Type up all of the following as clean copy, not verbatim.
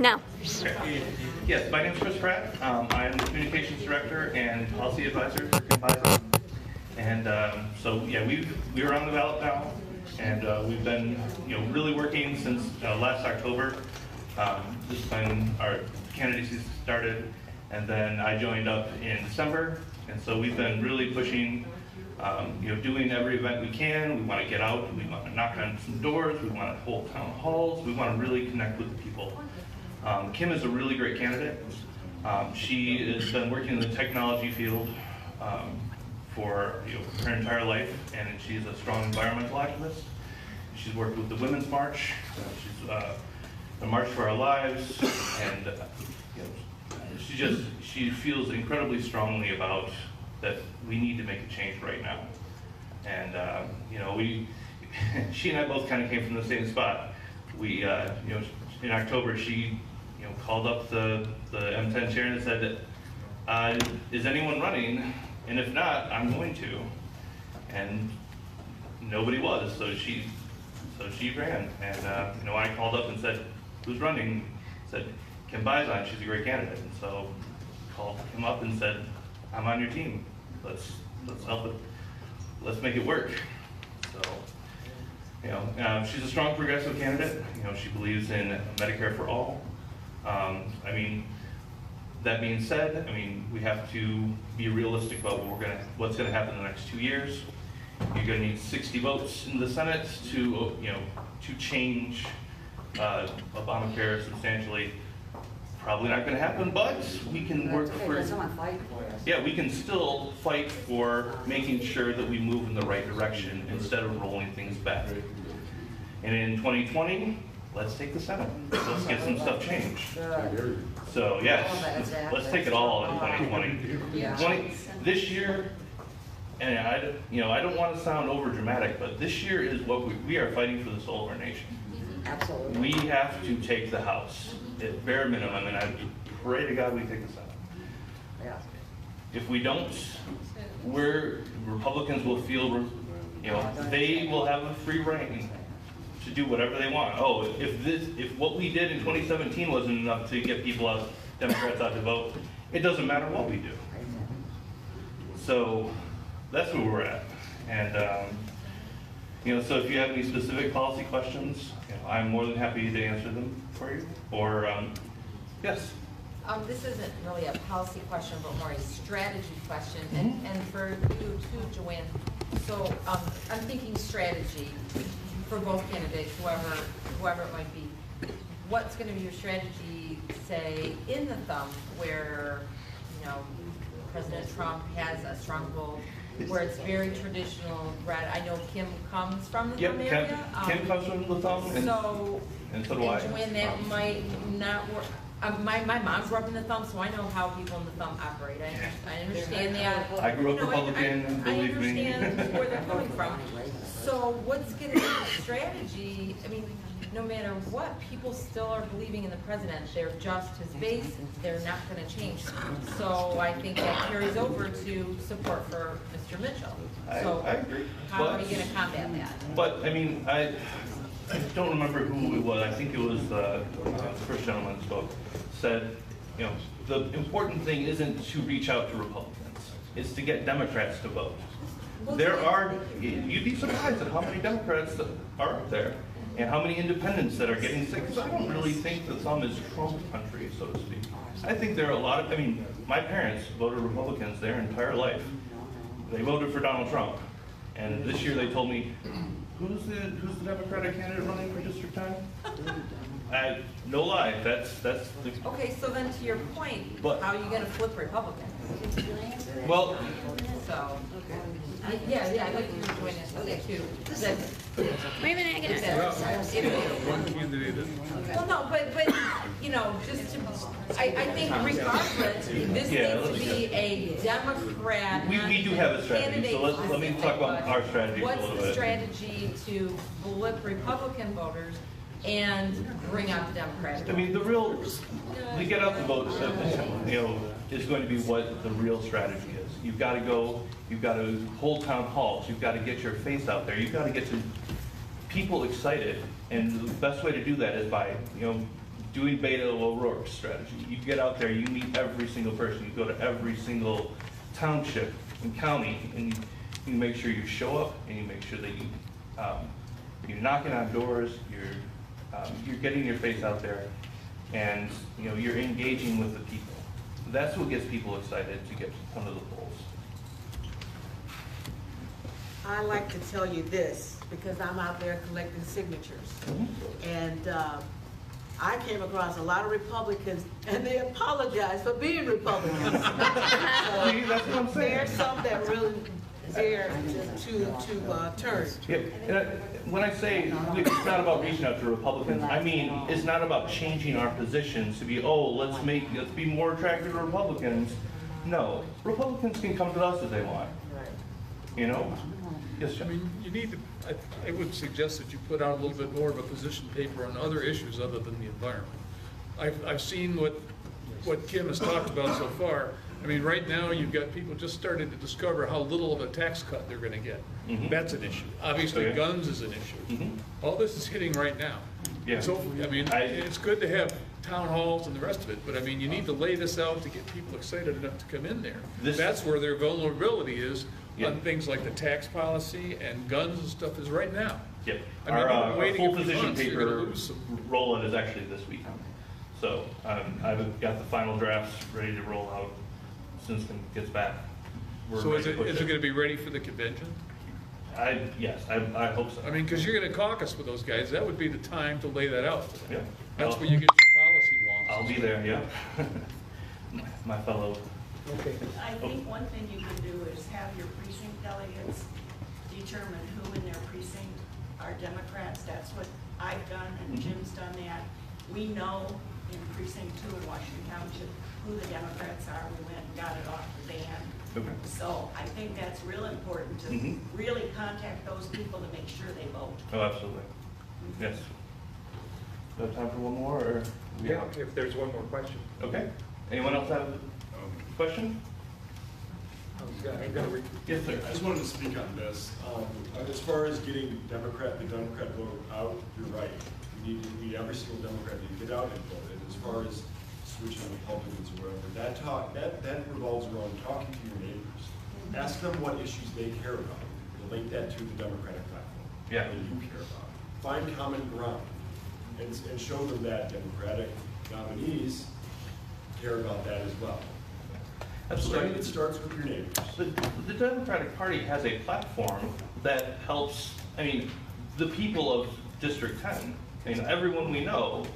Now. Okay. Yes, my name is Kris Pratt. I'm the Communications Director and Policy Advisor for Bizon. And so, yeah, we're on the ballot now, and we've been, really working since last October. This is when our candidacy started, and then I joined up in December. And so we've been really pushing, doing every event we can. We want to get out. We want to knock on some doors. We want to hold town halls. We want to really connect with the people. Kim is a really great candidate. She has been working in the technology field for her entire life, and she's a strong environmental activist. She's worked with the Women's March. She's the March for Our Lives, and she feels incredibly strongly about that we need to make a change right now. And she and I both kind of came from the same spot. We, in October, she called up the M10 chair and said, is anyone running? And if not, I'm going to. And nobody was, so she ran. And I called up and said, who's running? Said, Kim Bizon, she's a great candidate. And so called him up and said, I'm on your team. Let's help it. Let's make it work. So, she's a strong progressive candidate. She believes in Medicare for all. That being said, we have to be realistic about what's going to happen in the next 2 years. You're going to need 60 votes in the Senate to change Obamacare substantially. Probably not going to happen, but we can work for. Yeah, we can still fight for making sure that we move in the right direction instead of rolling things back. And in 2020. Let's take the Senate. Let's get some stuff changed. So yes, let's take it all in 2020. This year, and I don't want to sound over dramatic, but this year is what we are fighting for the soul of our nation. Absolutely. We have to take the House at bare minimum, and I pray to God we take the Senate. Yeah. If we don't, Republicans will feel, they will have a free reign to do whatever they want. Oh, if what we did in 2017 wasn't enough to get Democrats out to vote, it doesn't matter what we do. So that's where we're at. And so if you have any specific policy questions, I'm more than happy to answer them for you. Or yes. This isn't really a policy question, but more a strategy question, and for you too, Joanne. So I'm thinking strategy for both candidates, whoever it might be. What's going to be your strategy, say, in the thumb, where President Trump has a stronghold, where it's very traditional red? I know Kim comes from the thumb area. Kim comes from the thumb, and so do I. And Joanne, that might not work. My mom grew up in the thumb, so I know how people in the thumb operate. I understand that. I grew up Republican, believe me. I understand where they're coming from. So what's going to be the strategy? No matter what, people still are believing in the president. They're just his base. They're not going to change. So I think that carries over to support for Mr. Mitchell. So I agree. How are we going to combat that? But I don't remember who it was. I think it was the first gentleman who spoke. Said, the important thing isn't to reach out to Republicans. It's to get Democrats to vote. You'd be surprised at how many Democrats that are up there and how many independents that are getting sick. Because I don't really think the thumb is Trump country, so to speak. I think there are a lot of, my parents voted Republicans their entire life. They voted for Donald Trump. And this year they told me, who's the Democratic candidate running for District 10? No lie, that's the... Okay, so then to your point, how are you going to flip Republicans? Well... So... Yeah, I'd like to join us too. Wait a minute, I get it. Well, no, but just to, I think regardless, this needs to be a Democrat. We do have a strategy, so let me talk about our strategy a little bit. What's the strategy to blip Republican voters and bring out the Democrats? We get out the vote, is going to be what the real strategy is. You've got to hold town halls, you've got to get your face out there, you've got to get to people excited, and the best way to do that is by, doing Beta O'Rourke strategy. You get out there, you meet every single person, you go to every single township and county, and you make sure you show up, and you make sure that you're knocking on doors, you're getting your face out there, and you're engaging with the people. That's what gets people excited to come to the polls. I like to tell you this because I'm out there collecting signatures. And I came across a lot of Republicans and they apologize for being Republicans. See, that's what I'm saying. There's some that really dare to turn. Yeah. And when I say it's not about reaching out to Republicans, I mean it's not about changing our positions to be, let's be more attractive to Republicans. No, Republicans can come to us if they want. Yes, John. I mean, you need to, I would suggest that you put out a little bit more of a position paper on other issues other than the environment. I've seen what Kim has talked about so far. I mean, right now, you've got people just starting to discover how little of a tax cut they're gonna get. That's an issue. Obviously, guns is an issue. All this is hitting right now. Yeah. So, I mean, it's good to have town halls and the rest of it, but I mean, you need to lay this out to get people excited enough to come in there. That's where their vulnerability is on things like the tax policy and guns and stuff is right now. Yep. I mean, Our full position months, paper roll-out is actually this week. So I've got the final drafts ready to roll out as soon as Kim gets back. So is it going to be ready for the convention? Yes, I hope so. I mean, because you're going to caucus with those guys, that would be the time to lay that out. Yeah. That's where you get your policy wonks. I'll be there, yeah. My fellow. Okay. I think one thing you can do is have your precinct delegates determine who in their precinct are Democrats. That's what I've done, and Jim's done that. We know in precinct 2 in Washington Township who the Democrats are. We went and got it off the van. Okay. So I think that's real important to really contact those people to make sure they vote. Oh, absolutely. Yes. Do we have time for one more, or? Yeah, if there's one more question. Okay. Anyone else have a question? Yes, sir. I just wanted to speak on this. As far as getting the Democrat vote out, you're right. We need every single Democrat to get out and vote. And as far as switching Republicans or whatever, that revolves around talking to your neighbors. Ask them what issues they care about. Relate that to the Democratic platform. Yeah. That you care about. Find common ground and show them that Democratic nominees care about that as well. Absolutely. It starts with your neighbors. The Democratic Party has a platform that helps, the people of District 10. Everyone we know,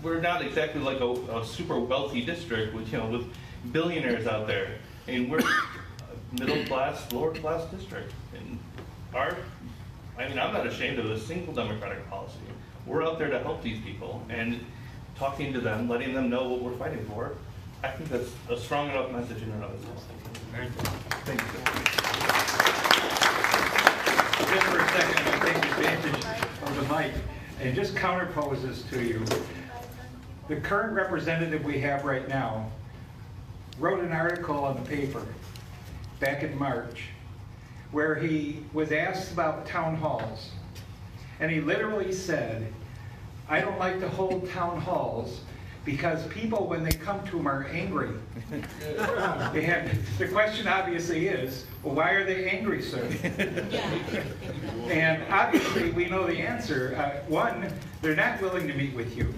we're not exactly like a super wealthy district with billionaires out there. We're a middle class, lower class district. And I'm not ashamed of a single Democratic policy. We're out there to help these people and talking to them, letting them know what we're fighting for. I think that's a strong enough message in and of itself. Thank you. Just for a second, I'll take advantage of the mic and just counterpose this to you. The current representative we have right now wrote an article on the paper back in March where he was asked about town halls. And he literally said, I don't like to hold town halls because people, when they come to them, are angry. And the question obviously is, well, why are they angry, sir? And obviously, we know the answer. One, they're not willing to meet with you.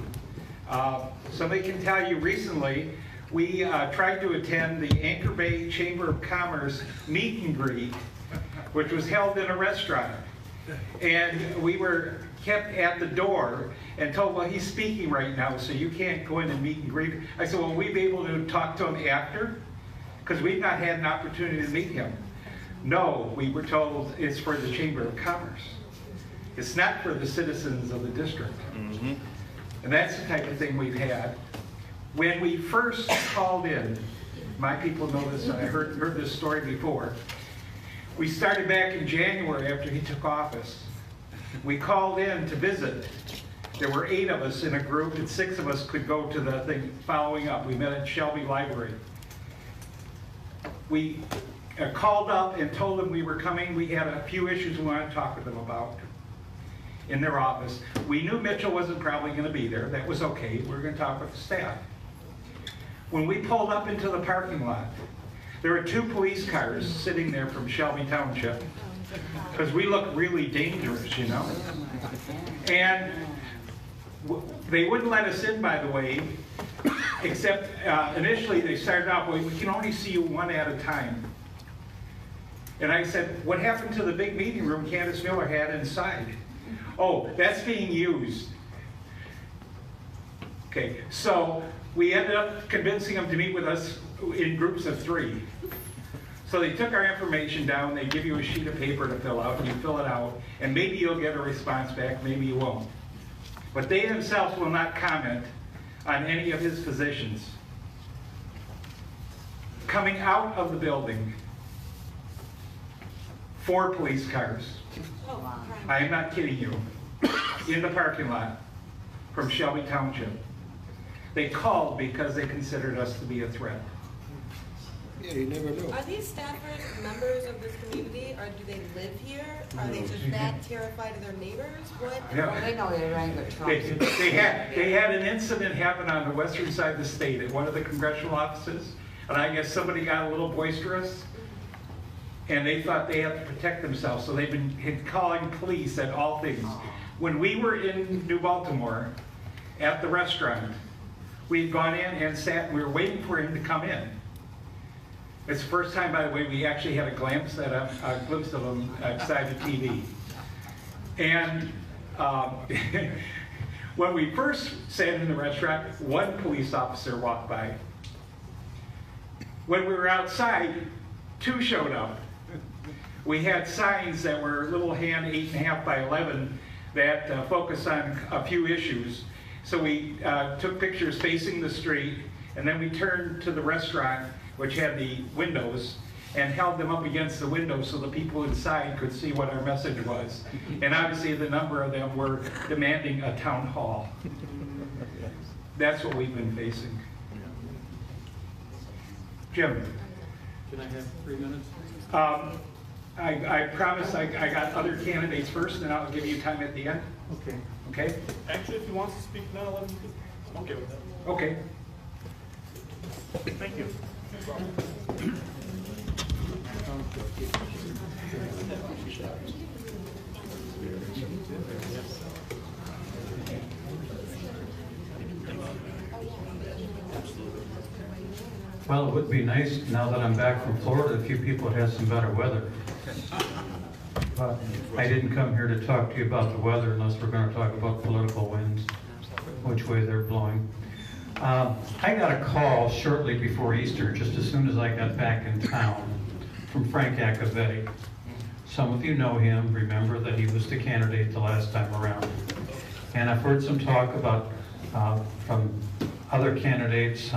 Somebody can tell you recently, we tried to attend the Anchor Bay Chamber of Commerce meet and greet, which was held in a restaurant. And we were kept at the door and told, well, he's speaking right now, so you can't go in and meet and greet. I said, well, will we be able to talk to him after? Because we've not had an opportunity to meet him. No, we were told it's for the Chamber of Commerce. It's not for the citizens of the district. And that's the type of thing we've had. When we first called in, my people know this, and I heard this story before. We started back in January after he took office. We called in to visit. There were 8 of us in a group, and 6 of us could go to the thing following up. We met at Shelby Library. We called up and told them we were coming. We had a few issues we wanted to talk with them about. in their office. We knew Mitchell wasn't probably going to be there. That was okay. We were going to talk with the staff. When we pulled up into the parking lot, there were 2 police cars sitting there from Shelby Township, because we look really dangerous, you know. And they wouldn't let us in, by the way, except initially they started off, well, we can only see you 1 at a time. And I said, what happened to the big meeting room Candace Miller had inside? Oh, that's being used. Okay, so we ended up convincing them to meet with us in groups of 3. So they took our information down, they give you a sheet of paper to fill out, and you fill it out, and maybe you'll get a response back, maybe you won't. But they themselves will not comment on any of his positions. Coming out of the building, 4 police cars. I am not kidding you. In the parking lot from Shelby Township. They called because they considered us to be a threat. Yeah, you never know. Are these staffers members of this community, or do they live here? Are they just that terrified of their neighbors? What? Yeah. They know they're in good trouble. They had an incident happen on the western side of the state at one of the congressional offices, and I guess somebody got a little boisterous, and they thought they had to protect themselves, so they've been calling police at all things. When we were in New Baltimore at the restaurant, we had gone in and sat, and we were waiting for him to come in. It's the first time, by the way, we actually had a glimpse of him outside the TV. And when we first sat in the restaurant, 1 police officer walked by. When we were outside, 2 showed up. We had signs that were little hand 8.5 by 11 that focused on a few issues. So we took pictures facing the street, and then we turned to the restaurant, which had the windows, and held them up against the windows so the people inside could see what our message was. And obviously the number of them were demanding a town hall. That's what we've been facing. Jim. Can I have 3 minutes? I promise I got other candidates first, and I'll give you time at the end. Okay. Okay? Actually, if he wants to speak now, let him. I'm okay with that. Okay. Thank you. Well, it would be nice, now that I'm back from Florida, if you people had some better weather. But I didn't come here to talk to you about the weather unless we're going to talk about political winds, which way they're blowing. I got a call shortly before Easter, just as soon as I got back in town, from Frank Accavetti. Some of you know him, remember that he was the candidate the last time around. And I've heard some talk about, from other candidates,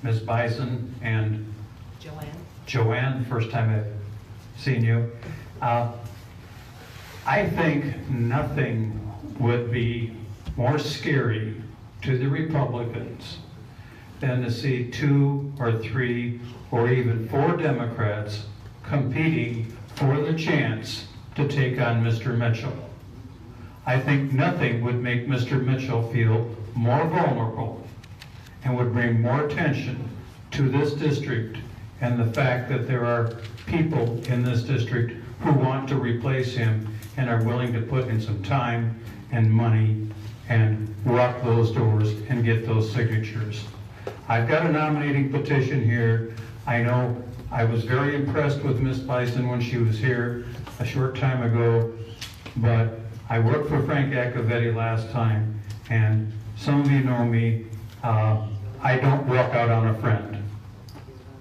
Ms. Bizon and Joanne, first time I've seen you. I think nothing would be more scary to the Republicans than to see 2 or 3 or even 4 Democrats competing for the chance to take on Mr. Mitchell. I think nothing would make Mr. Mitchell feel more vulnerable and would bring more attention to this district and the fact that there are people in this district who want to replace him and are willing to put in some time and money and walk those doors and get those signatures. I've got a nominating petition here. I know I was very impressed with Ms. Bizon when she was here a short time ago, but I worked for Frank Accavetti last time, and some of you know me. I don't walk out on a friend.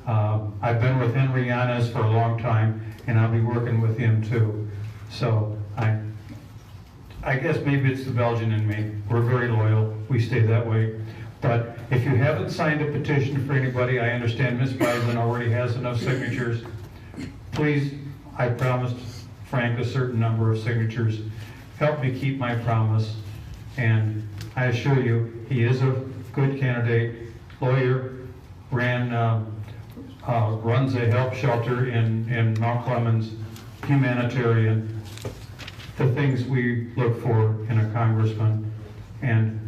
I've been with Henry Yanez for a long time, and I'll be working with him too. So I guess maybe it's the Belgian in me. We're very loyal. We stay that way. But if you haven't signed a petition for anybody, I understand Ms. Bizon already has enough signatures. Please, I promised Frank a certain number of signatures. Help me keep my promise. And I assure you, he is a good candidate, lawyer, runs a help shelter in Mount Clemens, humanitarian. the things we look for in a congressman. And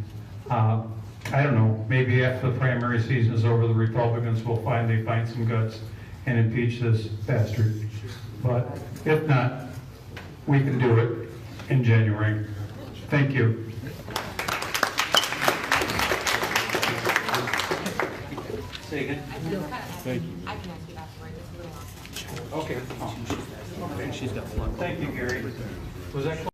I don't know, maybe after the primary season is over, the Republicans will finally find some guts and impeach this bastard. But if not, we can do it in January. Thank you. Say again? Thank you. I can ask you afterwards, it's a little long. Okay. Thank you, Gary. Was that